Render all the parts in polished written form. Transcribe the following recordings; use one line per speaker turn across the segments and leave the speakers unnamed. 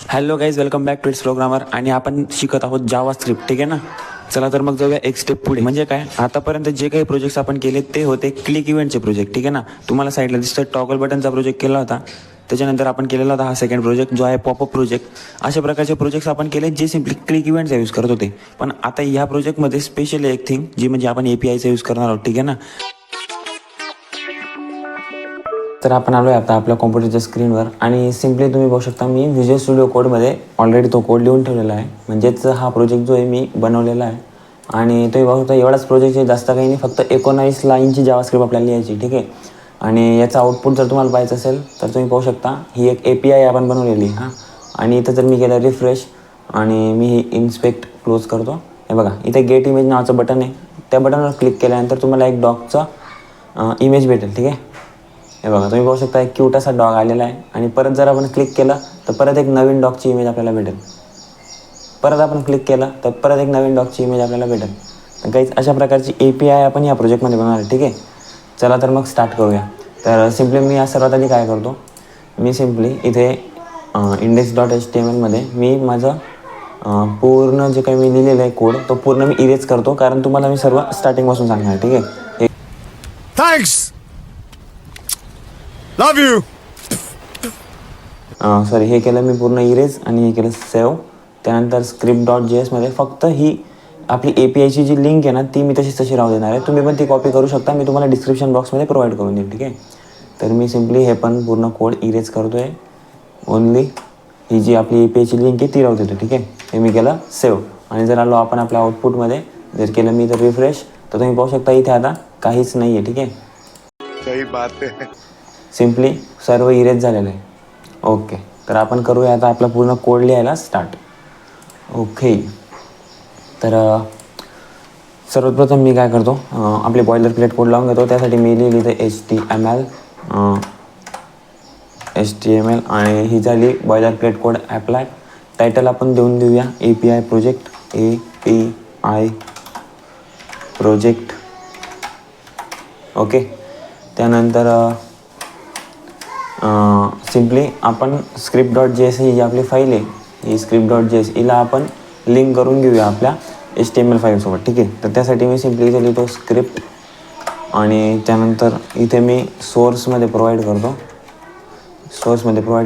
Hello guys, welcome back to it's programmer. आणि आपण शिकत आहोत जावा स्क्रिप्ट. ठीक आहे ना. चला तर मग जाऊया एक स्टेप पुढे. म्हणजे काय, आतापर्यंत जे काही प्रोजेक्ट्स आपण केले ते होते क्लिक इव्हेंटचे प्रोजेक्ट. ठीक आहे ना. तुम्हाला साईडला दिसतं टॉगल बटनचा प्रोजेक्ट केला होता. त्याच्यानंतर आपण केलेला होता हा सेकंड प्रोजेक्ट जो आहे पॉपअप प्रोजेक्ट. अशा प्रकारचे प्रोजेक्ट्स आपण केले जे सिम्पली क्लिक इव्हेंटचा यूज करत होते. पण आता ह्या प्रोजेक्टमध्ये स्पेशली एक थिंग जी म्हणजे आपण APIचा यूज करणार आहोत. ठीक आहे ना. तर आपण आलो आहे आता आपल्या कॉम्प्युटरच्या स्क्रीनवर आणि सिम्पली तुम्ही बघू शकता मी व्हिज्युअल स्टुडिओ कोडमध्ये ऑलरेडी तो कोड लिहून ठेवलेला आहे. म्हणजेच हा प्रोजेक्ट जो आहे मी बनवलेला आहे. आणि तुम्ही बघू शकता एवढाच प्रोजेक्ट आहे, जास्त काही नाही. फक्त 19 लाईनची जावास्क्रिप्ट आपल्याला लिहायची. ठीक आहे. आणि याचा आउटपुट जर तुम्हाला पाहायचं असेल तर तुम्ही पाहू शकता ही एक API आपण बनवलेली. हां. आणि इथं जर मी केलं रिफ्रेश आणि मी ही इन्स्पेक्ट क्लोज करतो. हे बघा इथे गेट इमेज नावाचं बटन आहे. त्या बटनवर क्लिक केल्यानंतर तुम्हाला एक डॉगचा इमेज भेटेल. ठीक आहे. हे बघा तुम्ही पाहू शकता एक क्यूट असा डॉग आलेला आहे. आणि परत जर आपण क्लिक केलं तर परत एक नवीन डॉगची इमेज आपल्याला भेटेल. परत आपण क्लिक केलं तर परत एक नवीन डॉगची इमेज आपल्याला भेटेल. तर काहीच अशा प्रकारची API आपण या प्रोजेक्टमध्ये बनवणार आहे. ठीक आहे. चला तर मग स्टार्ट करूया. तर सिम्पली मी या सर्वात आधी काय करतो, मी सिम्पली इथे index.html मी माझं पूर्ण जे काही मी लिहिलेलं आहे कोड तो पूर्ण मी इरेज करतो, कारण तुम्हाला मी सर्व स्टार्टिंगपासून सांगणार. ठीक आहे.
Thanks, love you.
सॉरी, हे केलं मी पूर्ण इरेज आणि हे केलं सेव्ह. त्यानंतर script.js फक्त ही आपली APIची जी लिंक आहे ना ती मी तशी राहू देणार आहे. तुम्ही पण ती कॉपी करू शकता, मी तुम्हाला डिस्क्रिप्शन बॉक्समध्ये प्रोव्हाइड करून देईन. ठीक आहे. तर मी सिम्पली हे पण पूर्ण कोड इरेज करतो आहे. ओनली ही जी आपली APIची लिंक आहे ती राहू देतो. ठीक आहे. हे मी केलं सेव्ह. आणि जर आलो आपण आपल्या आउटपुटमध्ये, जर केलं मी तर रिफ्रेश, तर तुम्ही पाहू शकता इथे आता काहीच नाही आहे. ठीक आहे.
सही बात है.
सिम्पली सर्व इरेज झालेलं आहे. ओके. तर आपण करूया आता आपला पूर्ण कोड लिहायला स्टार्ट. ओके. तर सर्वप्रथम मी काय करतो, आपले बॉयलर प्लेट कोड लावून घेतो. त्यासाठी मी लिहिली तर HTML आणि ही झाली boiler plate code apply. Title आपण देऊया API project. API project. Okay. त्यानंतर सिम्पली आपण script.js ही जी आपली फाईल आहे, ही script.js हिला आपण लिंक करून घेऊया आपल्या HTML फाईलसोबत. ठीक आहे. तर त्यासाठी मी सिम्पली इथे लिहितो स्क्रिप्ट आणि त्यानंतर इथे मी सोर्समध्ये प्रोव्हाइड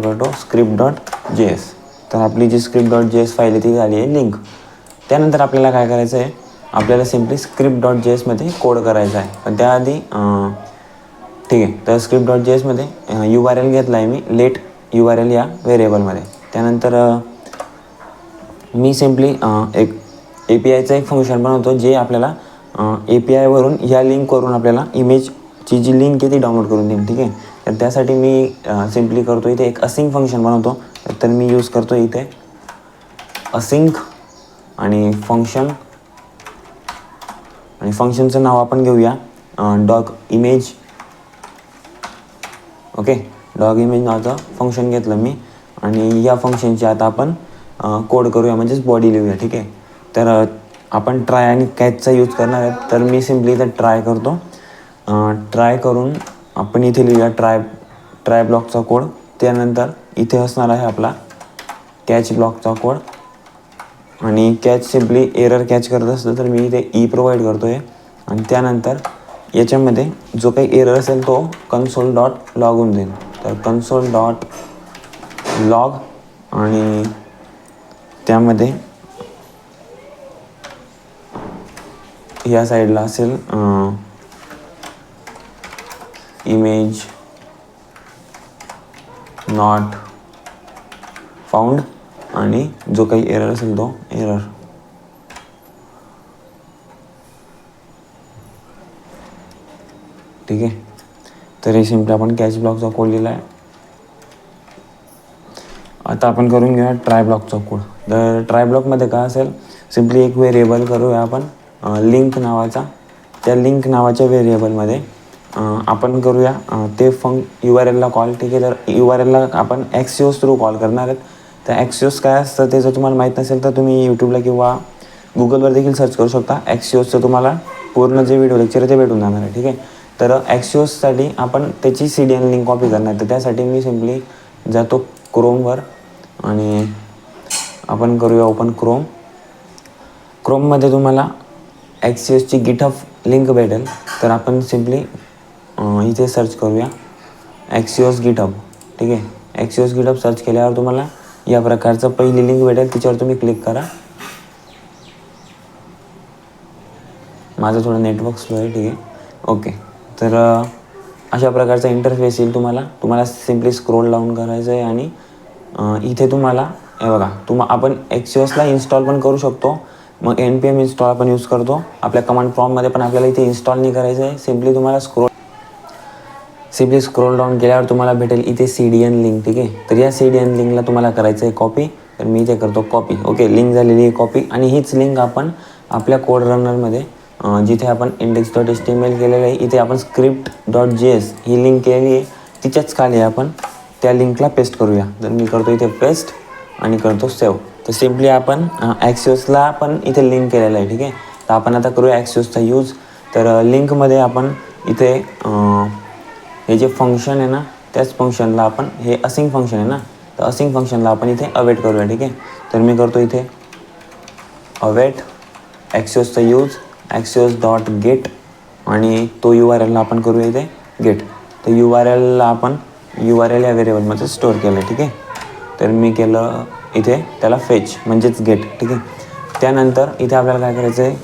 करतो script.js. तर आपली जी script.js फाईल आहे ती झाली आहे लिंक. त्यानंतर आपल्याला काय करायचं आहे, आपल्याला सिम्पली script.js कोड करायचा आहे. पण त्याआधी ठीक आहे, तर script.js URL घेतला आहे मी लेट URL या व्हेरिएबलमध्ये. त्यानंतर मी सिम्पली एक APIचं एक फंक्शन बनवतो जे आपल्याला API वरून ह्या लिंकवरून आपल्याला इमेजची जी लिंक आहे ती डाउनलोड करून देईन. ठीक आहे. तर त्यासाठी मी सिम्पली करतो इथे एक असिंक फंक्शन बनवतो. तर मी यूज करतो इथे असिंक आणि फंक्शनचं नाव आपण घेऊया dog image. Okay. Dog image नावाचं फंक्शन घेतलं मी आणि या फंक्शनची आता आपण कोड करूया, म्हणजेच बॉडी लिहूया. ठीक आहे. तर आपण ट्राय आणि कॅचचा यूज करणार आहेत. तर मी सिम्पली इथं ट्राय करून आपण इथे लिहूया ट्राय ब्लॉकचा कोड. त्यानंतर इथे असणार आहे आपला कॅच ब्लॉकचा कोड. आणि कॅच सिम्पली एरर कॅच करत असलं तर मी इथे प्रोव्हाइड करतो आहे. आणि त्यानंतर याच्यामध्ये जो काही एरर असेल तो console.log होऊन देईल. तर console.log आणि त्यामध्ये या साईडला असेल इमेज नॉट फाउंड आणि जो काही एरर असेल तो एरर. ठीक आहे. तर हे सिम्पली आपण कॅच ब्लॉकचा कोड लिहिला आहे. आता आपण करून घेऊया ट्राय ब्लॉकचा कोड. तर ट्राय ब्लॉकमध्ये काय असेल, सिम्पली एक व्हेरिएबल करूया आपण लिंक नावाचा. त्या लिंक नावाच्या व्हेरिएबलमध्ये आपण करूया ते URLला कॉल. ठीक आहे. तर URLला आपण Axios थ्रू कॉल करणार आहेत. तर Axios काय असतं ते जर तुम्हाला माहीत नसेल तर तुम्ही यूट्यूबला किंवा गुगलवर देखील सर्च करू शकता. Axiosचं तुम्हाला पूर्ण जे व्हिडिओ लेक्चर आहे ते भेटून जाणार आहे. ठीक आहे. तर Axiosसाठी आपण त्याची CDN लिंक कॉपी करणार. तर त्यासाठी मी सिम्पली जातो क्रोमवर आणि आपण करूया ओपन क्रोममध्ये तुम्हाला ॲक्सिओसची गिटहब लिंक भेटेल. तर आपण सिम्पली इथे सर्च करूया ॲक्सिओस गिटहब. ठीक आहे, ॲक्सिओस गिटहब सर्च केल्यावर तुम्हाला या प्रकारचं पहिली लिंक भेटेल, तिच्यावर तुम्ही क्लिक करा. माझं थोडं नेटवर्क स्लो आहे. ठीक आहे, ओके. तर अशा प्रकारचा इंटरफेस येईल तुम्हाला सिम्पली स्क्रोल डाऊन करायचं आहे आणि इथे तुम्हाला हे बघा आपण ॲक्सिओसला इन्स्टॉल पण करू शकतो. मग npm इन्स्टॉल आपण यूज करतो आपल्या कमांड प्रॉम्प्टमध्ये, पण आपल्याला इथे इन्स्टॉल नाही करायचं आहे. सिम्पली तुम्हाला स्क्रोल डाऊन केल्यावर तुम्हाला भेटेल इथे CDN लिंक. ठीक आहे, तर या CDN लिंकला तुम्हाला करायचं आहे कॉपी. तर मी इथे करतो कॉपी. ओके, लिंक झालेली आहे कॉपी. आणि हीच लिंक आपण आपल्या कोड रनरमध्ये जिथे आपण index.html केलेलं आहे, इथे आपण script.js ही लिंक केलेली आहे, तिच्याच खाली आपण त्या लिंकला पेस्ट करूया. तर मी करतो इथे पेस्ट आणि करतो सेव्ह. तर सिम्पली आपण ॲक्सिओसला पण इथे लिंक केलेलं आहे. ठीक आहे, तर आपण आता करूया ॲक्सिओसचा यूज. तर लिंकमध्ये आपण इथे हे जे फंक्शन आहे ना, त्याच फंक्शनला आपण हे असिंग फंक्शन आहे ना, तर असिंग फंक्शनला आपण इथे अवेट करूया. ठीक आहे, तर मी करतो इथे अवेट ॲक्सिओसचा यूज axios.get आणि तो URL आपण करूया इथे गेट. तर URLला आपण URL या व्हेरिएबलमध्ये स्टोअर केलं आहे. ठीक आहे, तर मी केलं इथे त्याला फेच म्हणजेच गेट. ठीक आहे, त्यानंतर इथे आपल्याला काय करायचं आहे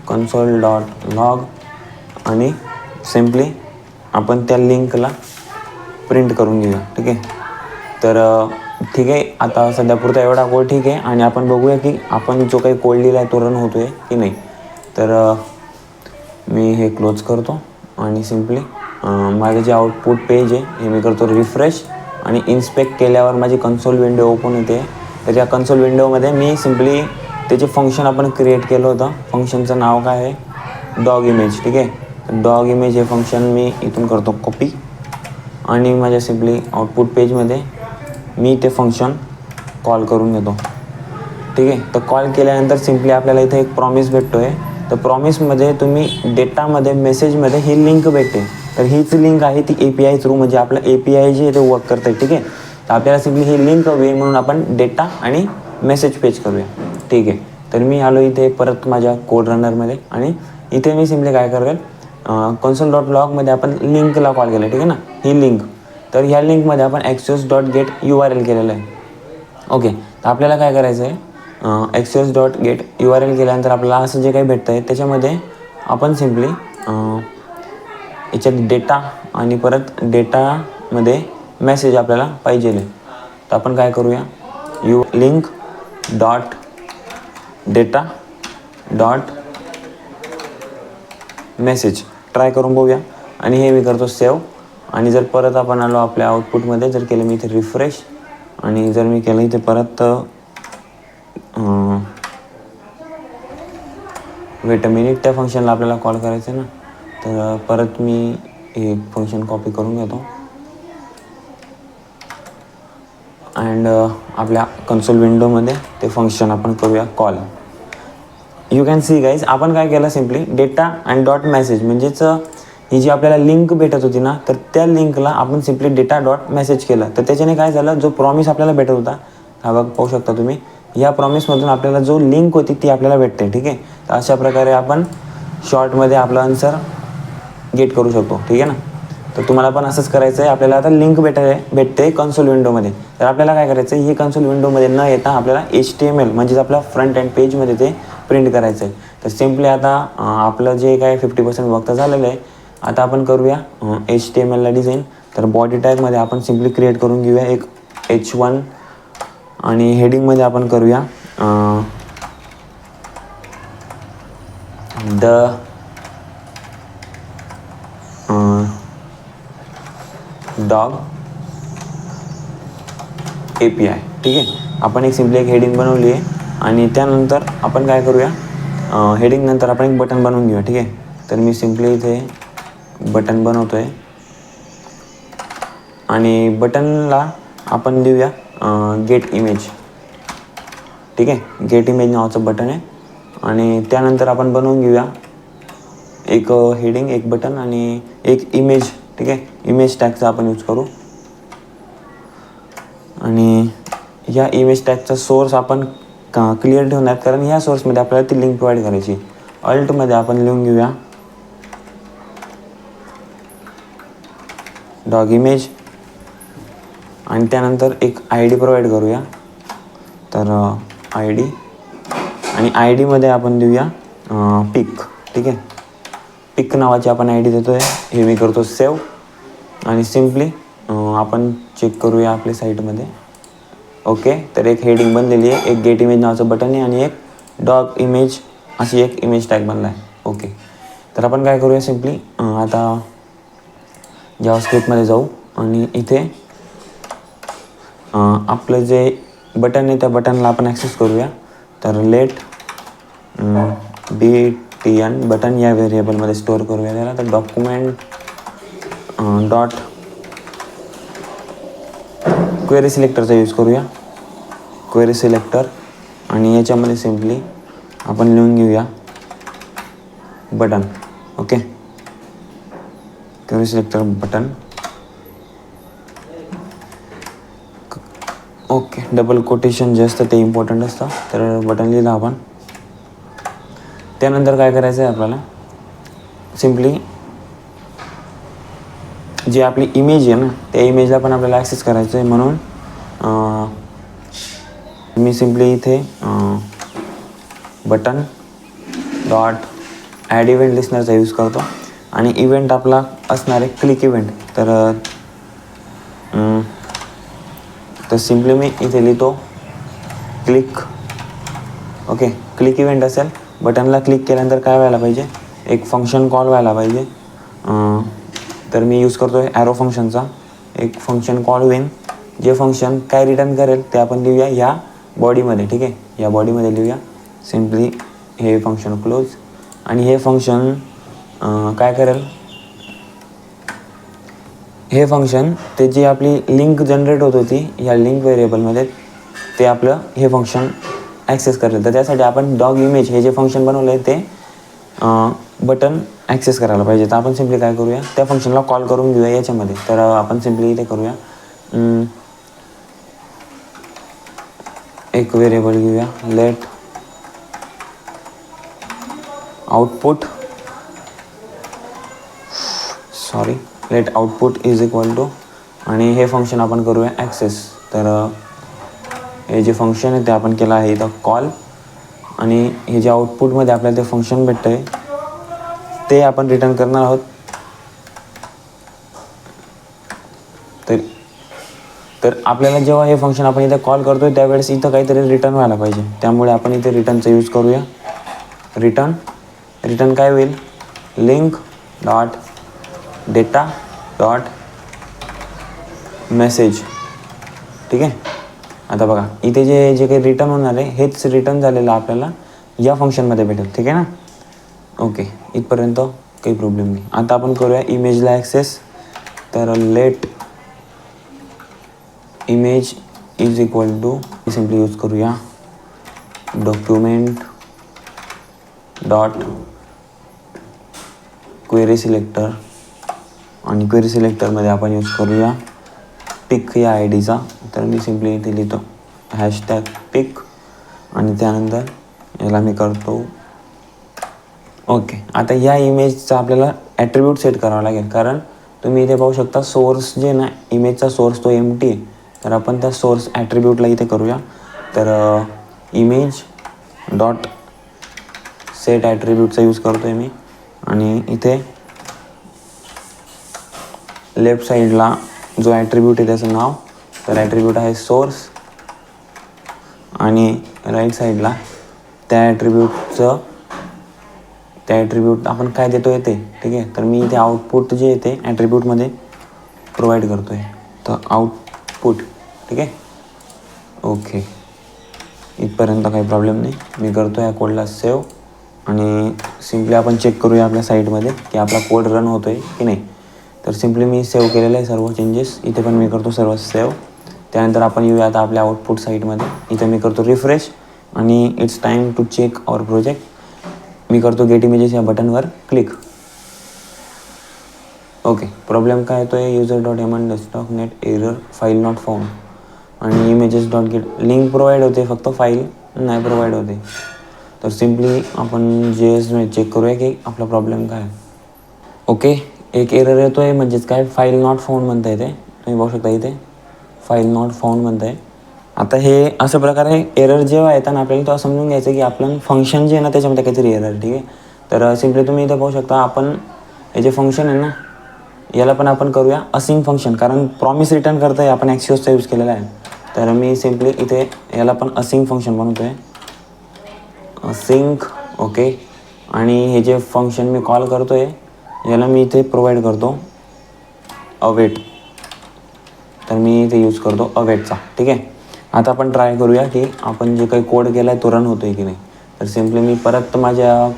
console.log आणि सिम्पली आपण त्या लिंकला प्रिंट करून घेऊया. ठीक आहे, तर ठीक आहे, आता सध्या पुरता एवढा कोड ठीक आहे. आणि आपण बघूया की आपण जो काही कोड लिहिला आहे तो रन होतो आहे की नाही. तर मी हे क्लोज करतो आणि सिम्पली माझं जे आउटपुट पेज आहे हे मी करतो रिफ्रेश आणि इन्स्पेक्ट केल्यावर माझी कन्सोल विंडो ओपन होते. तर या कन्सोल विंडोमध्ये मी सिम्पली त्याचे फंक्शन आपण क्रिएट केलं होतं. फंक्शनचं नाव काय आहे डॉग इमेज. ठीक आहे, तर डॉग इमेज हे फंक्शन मी इथून करतो कॉपी आणि माझ्या सिम्पली आउटपुट पेजमध्ये मी ते फंक्शन कॉल करून घेतो. ठीक आहे, तर कॉल केल्यानंतर सिम्पली आपल्याला इथे एक प्रॉमिस भेटतो आहे. तर प्रॉमिसमध्ये तुम्ही डेटामध्ये मेसेजमध्ये ही लिंक भेटते. तर हीच लिंक आहे ती API थ्रू, म्हणजे आपलं API जे ते वर्क करतं आहे. ठीक आहे, तर आपल्याला सिम्पली ही लिंक हवी आहे म्हणून आपण डेटा आणि मेसेज पेज करूया. ठीक आहे, तर मी आलो इथे परत माझ्या कोड रनरमध्ये आणि इथे मी सिम्पली काय करेल console.logमध्ये आपण लिंकला कॉल केलं. ठीक आहे ना, ही लिंक. तर ह्या लिंकमध्ये आपण axios.get URL केलेलं आहे. ओके, तर आपल्याला काय करायचं आहे axios.get URL केल्यानंतर आपल्याला असं जे काही भेटतं आहे त्याच्यामध्ये आपण सिम्पली याच्यात डेटा आणि परत डेटामध्ये मेसेज आपल्याला पाहिजे. तर आपण काय करूया link dot data dot message try करून बघूया. आणि हे मी करतो सेव्ह. आणि जर परत आपण आलो आपल्या आउटपुटमध्ये, जर केलं मी इथे रिफ्रेश आणि जर मी केलं इथे परत वेट अ मिनिट, त्या फंक्शनला आपल्याला कॉल करायचं आहे ना, तर परत मी हे फंक्शन कॉपी करून घेतो अँड आपल्या कन्सोल विंडोमध्ये ते फंक्शन आपण करूया call. You can see guys, आपण काय केलं simply data and dot message म्हणजेच ही जी आपल्याला लिंक भेटत होती ना, तर त्या लिंकला आपण सिम्पली डेटा डॉट मेसेज केलं. तर त्याच्याने काय झालं, जो प्रॉमिस आपल्याला भेटत होता हा बघ पाहू शकता तुम्ही, या प्रॉमिसमधून आपल्याला जो लिंक होती ती आपल्याला भेटते. ठीक आहे, तर अशा प्रकारे आपण शॉर्टमध्ये आपलं आन्सर गेट करू शकतो. ठीक आहे ना, तर तुम्हाला पण असंच करायचं आहे. आपल्याला आता लिंक भेटते कन्सोल विंडोमध्ये. तर आपल्याला काय करायचं आहे, ही कन्सोल विंडोमध्ये न येता आपल्याला HTML म्हणजेच आपल्या फ्रंट एंड पेजमध्ये ते प्रिंट करायचं आहे. तर सिम्पली आता आपलं जे काय 50% वक्त झालेलं आहे, आता आपण करूया HTMLला डिझाईन. तर बॉडी टॅगमध्ये आपण सिम्पली क्रिएट करून घेऊया एक H1 आणि हेडिंगमध्ये आपण करूया डॉग API. ठीक आहे, आपण एक सिम्पली एक हेडिंग बनवली आहे आणि त्यानंतर आपण काय करूया हेडिंग नंतर आपण एक बटन बनवून घेऊया. ठीक आहे, तर मी सिम्पली इथे बटन बनवतो आहे आणि बटनला आपण देऊया गेट इमेज. ठीक आहे, गेट इमेज नावाचं बटन आहे आणि त्यानंतर आपण बनवून घेऊया एक हेडिंग, एक बटन आणि एक इमेज. ठीक आहे, इमेज टॅगचा आपण यूज करू आणि या इमेज टॅगचा सोर्स आपण क्लिअर ठेवणार, कारण ह्या सोर्समध्ये आपल्याला ती लिंक प्रोव्हाइड करायची. अल्टमध्ये आपण लिहून घेऊया डॉग इमेज आणि त्यानंतर एक आय डी प्रोव्हाइड करूया. तर आय डी आणि आय डीमध्ये आपण देऊया पिक. ठीक आहे, पिक नावाची आपण आय डी देतो आहे. हे मी करतो सेव्ह आणि सिम्पली आपण चेक करूया आपल्या साईटमध्ये. ओके, तर एक हेडिंग बनलेली आहे, एक गेट इमेज नावाचं बटन आहे आणि एक डॉग इमेज अशी एक इमेज टॅग बनला आहे. ओके, तर आपण काय करूया सिम्पली आता जावास्क्रिप्टमध्ये जाऊ आणि इथे आपलं जे बटन आहे त्या बटनला आपण ॲक्सेस करूया. तर लेट BTN बटन या व्हेरिएबलमध्ये स्टोअर करूया त्याला. तर डॉक्युमेंट डॉट क्वेरी सिलेक्टरचा यूज करूया, क्वेरी सिलेक्टर. आणि याच्यामध्ये सिम्पली आपण लिहून घेऊया button. Okay, query selector button. Okay, double quotation जे असतं ते इम्पॉर्टंट असतं. तर बटन लिहिलं आपण. त्यानंतर काय करायचं आहे आपल्याला, सिम्पली जी आपली इमेज आहे ना त्या इमेजला पण आपल्याला ॲक्सेस करायचं आहे. म्हणून मी सिम्पली इथे बटन डॉट ॲड इव्हेंट लिस्नरचा यूज करतो आणि इव्हेंट आपला असणार आहे क्लिक इव्हेंट. तर सिम्पली मी इथे लिहितो क्लिक. ओके, क्लिक इव्हेंट असेल. बटनला क्लिक केल्यानंतर काय व्हायला पाहिजे, एक फंक्शन कॉल व्हायला पाहिजे. तर मी यूज करतो आहे ॲरो फंक्शनचा. एक फंक्शन कॉल होईन, जे फंक्शन काय रिटर्न करेल ते आपण लिहूया ह्या बॉडीमध्ये. ठीक आहे, या बॉडीमध्ये लिहूया सिम्पली हे फंक्शन क्लोज. आणि हे फंक्शन काय करेल, हे फंक्शन ते जी आपली लिंक जनरेट होत होती या लिंक व्हेरिएबलमध्ये ते आपलं हे फंक्शन ॲक्सेस करेल. तर त्यासाठी आपण डॉग इमेज हे जे फंक्शन बनवलं आहे ते बटन ॲक्सेस करायला पाहिजे. तर आपण सिम्पली काय करूया, त्या फंक्शनला कॉल करून घेऊया याच्यामध्ये. तर आपण सिम्पली इथे करूया एक व्हेरिएबल घेऊया let output let output is equal to आणि हे फंक्शन आपण करूया ॲक्सेस. तर हे जे फंक्शन आहे ते आपण केलं आहे इथं कॉल आणि हे जे आउटपुटमध्ये आपल्याला ते फंक्शन भेटतं आहे ते आपण रिटर्न करणार आहोत. तर आपल्याला जेव्हा हे फंक्शन आपण इथे कॉल करतो आहे त्यावेळेस इथं काहीतरी रिटर्न व्हायला पाहिजे. त्यामुळे आपण इथे रिटर्नचा यूज करूया. रिटर्न काय होईल, link dot data dot message. ठीक आहे, आता बघा इथे जे काही रिटर्न होणार आहे हेच रिटर्न झालेलं आपल्याला या फंक्शनमध्ये भेटेल. ठीक आहे ना. ओके, इथपर्यंत काही प्रॉब्लेम नाही. आता आपण करूया इमेजला ॲक्सेस. तर let image is equal to simply use करूया डॉक्युमेंट डॉट क्वेरी सिलेक्टर आणि क्वेरी सिलेक्टरमध्ये आपण यूज करूया पिक या आय डीचा. तर मी सिम्पली इथे लिहितो हॅशटॅग पिक आणि त्यानंतर याला मी करतो ओके. आता या इमेजचा आपल्याला ॲट्रिब्यूट सेट करावा लागेल, कारण तुम्ही इथे पाहू शकता सोर्स जे ना इमेजचा सोर्स तो एम्प्टी आहे. तर आपण त्या सोर्स ॲट्रिब्यूटला इथे करूया. तर इमेज डॉट सेट ॲट्रिब्यूटचा यूज करतो आहे मी आणि इथे लेफ्ट साईडला जो ॲट्रिब्यूट आहे त्याचं नाव, तर ॲट्रिब्यूट आहे सोर्स आणि राईट साईडला त्या ॲट्रिब्यूट आपण काय देतो आहे ते. ठीक आहे, तर मी इथे आउटपुट जे येते ॲट्रिब्यूटमध्ये प्रोव्हाइड करतो आहे. तर आउटपुट. ठीक आहे, ओके, इथपर्यंत काही प्रॉब्लेम नाही. मी करतो या कोडला सेव्ह आणि सिम्पली आपण चेक करूया आपल्या साईटमध्ये की आपला कोड रन होतो आहे की नाही. तर सिम्पली मी सेव्ह केलेलं आहे सर्व चेंजेस. इथे पण मी करतो सर्व सेव्ह. त्यानंतर आपण येऊया आता आपल्या आउटपुट साईटमध्ये. इथे मी करतो रिफ्रेश आणि it's time to check our project. मी करतो गेट इमेजेस या बटनवर क्लिक. ओके, प्रॉब्लेम काय येतो आहे, युजर डॉट एमन desktop net error file not found. आणि images dot get link provide होते, फक्त फाईल नाही प्रोव्हाइड होते. तर सिम्पली आपण JS चेक करूया की आपला प्रॉब्लेम काय आहे. ओके, एक एरर येतो आहे, म्हणजेच काय फाईल नॉट फाउंड म्हणता येते. तुम्ही बघू शकता इथे फाईल नॉट फाउंड म्हणत आहे. आता हे अशा प्रकारे एरर जेव्हा येतात ना आपल्याला तेव्हा समजून घ्यायचं की आपलं फंक्शन जे आहे ना त्याच्यामध्ये काहीतरी एरर. ठीक आहे, तर सिम्पली तुम्ही इथे पाहू शकता आपण हे जे फंक्शन आहे ना याला पण आपण करूया असिंग फंक्शन, कारण प्रॉमिस रिटर्न करता आहे आपण ॲक्सिओसचा यूज केलेला आहे. तर मी सिम्पली इथे याला पण असिंग फंक्शन बनवतो आहे, असिंग. ओके, आणि हे जे फंक्शन मी कॉल करतो आहे याला मी इथे प्रोव्हाइड करतो अवेट. तर मी इथे यूज करतो अवेटचा. ठीक आहे, आता आपण ट्राय करूया की आपण जे काही कोड केला आहे तो रन होतो आहे की नाही. तर सिम्पली मी परत माझ्या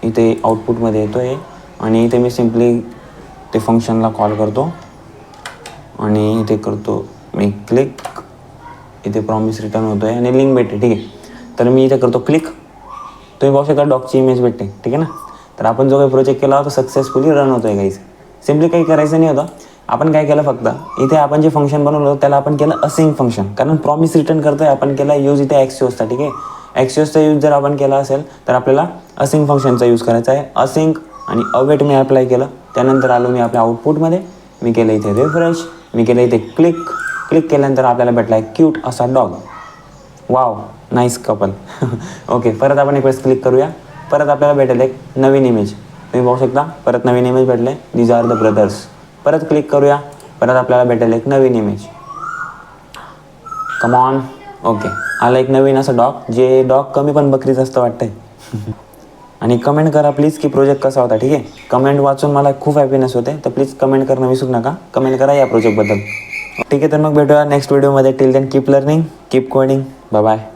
इथे आउटपुटमध्ये येतो आहे आणि इथे मी सिम्पली ते फंक्शनला कॉल करतो आणि इथे करतो मी क्लिक. इथे प्रॉमिस रिटर्न होतो आहे आणि लिंक भेटते. ठीक आहे, तर मी इथे करतो क्लिक. तुम्ही बघू शकता डॉकची इमेज भेटते. ठीक आहे ना, तर आपण जो काही प्रोजेक्ट केला होता सक्सेसफुली रन होतो आहे गाईज. सिम्पली काही करायचं नाही होतं, आपण काय केलं फक्त इथे आपण जे फंक्शन बनवलं होतं त्याला आपण केलं असिंग फंक्शन, कारण प्रॉमिस रिटर्न करतोय आपण केला यूज इथे ॲक्सिओसचा. ठीक आहे, ॲक्सिओसचा यूज जर आपण केला असेल तर आपल्याला असिंग फंक्शनचा यूज करायचा आहे. असिंग आणि अवेट मी अप्लाय केलं. त्यानंतर आलो मी आपल्या आउटपुटमध्ये, मी केलं इथे रिफ्रेश, मी केलं इथे क्लिक. क्लिक केल्यानंतर आपल्याला भेटला आहे क्यूट असा dog. Wow, nice couple. Okay, परत आपण एक वेळेस क्लिक करूया. परत आपल्याला भेटेल एक नवीन इमेज. तुम्ही बघू शकता परत नवीन इमेज भेटले, दीज आर द ब्रदर्स. परत क्लिक करूया, परत आपल्याला भेटेल एक नवीन इमेज. Come on. ओके, आला एक नवीन असं डॉग, जे डॉग कमी पण बकरीच असतं वाटतंय. आणि कमेंट करा प्लीज की प्रोजेक्ट कसा होता. ठीक आहे, कमेंट वाचून मला खूप हॅपीनेस होते, तर प्लीज कमेंट करणं विसरू नका. कमेंट करा या प्रोजेक्टबद्दल. ठीक आहे, तर मग भेटूया नेक्स्ट व्हिडिओमध्ये. Till then keep learning, keep coding. Bye bye.